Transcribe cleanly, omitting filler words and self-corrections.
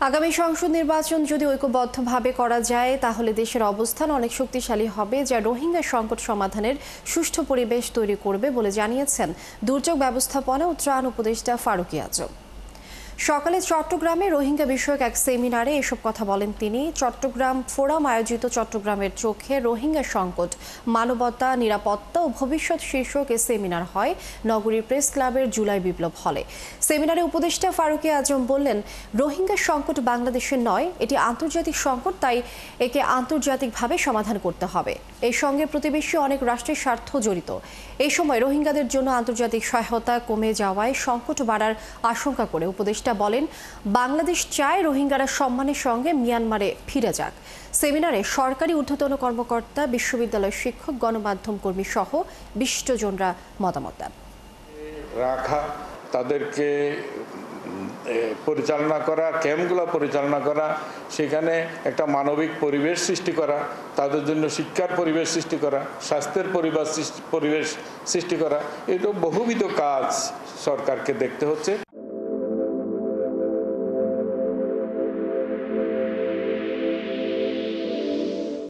আগামী সংসদ নির্বাচন যদি ঐক্যবদ্ধভাবে করা যায় তাহলে দেশের অবস্থান অনেক শক্তিশালী হবে, যা রোহিঙ্গা সংকট সমাধানের সুষ্ঠু পরিবেশ তৈরি করবে বলে জানিয়েছেন দুর্যোগ ব্যবস্থাপনা ও ত্রাণ উপদেষ্টা ফারুকী আজম। সকালে চট্টগ্রামে রোহিঙ্গা বিষয়ক এক সেমিনারে এসব কথা বলেন তিনি। চট্টগ্রাম ফোরাম আয়োজিত চট্টগ্রামের চোখে রোহিঙ্গা সংকট, মানবতা, নিরাপত্তা ও ভবিষ্যৎ শীর্ষক এ সেমিনার হয় নগরীর প্রেস ক্লাবের জুলাই বিপ্লব হলে। সেমিনারে উপদেষ্টা ফারুকী আজম বললেন, রোহিঙ্গা সংকট বাংলাদেশের নয়, এটি আন্তর্জাতিক সংকট, তাই একে আন্তর্জাতিকভাবে সমাধান করতে হবে। এর সঙ্গে প্রতিবেশী অনেক রাষ্ট্রের স্বার্থ জড়িত। এই সময় রোহিঙ্গাদের জন্য আন্তর্জাতিক সহায়তা কমে যাওয়ায় সংকট বাড়ার আশঙ্কা করে উপদেষ্টা বলেন, বাংলাদেশ চায় রোহিঙ্গারা সম্মানের সঙ্গে মিয়ানমারে ফিরে যাক। সেমিনারে সরকারি ঊর্ধ্বতন কর্মকর্তা, বিশ্ববিদ্যালয় শিক্ষক, গণমাধ্যম কর্মী সহ বিশিষ্টজনরা মতামত দেন। রাখা, তাদেরকে পরিচালনা করা, ক্যাম্পগুলো পরিচালনা করা, সেখানে একটা মানবিক পরিবেশ সৃষ্টি করা, তাদের জন্য শিক্ষার পরিবেশ সৃষ্টি করা, স্বাস্থ্যের পরিবেশ সৃষ্টি করা, এটা বহুবিধ কাজ সরকারকে দেখতে হচ্ছে।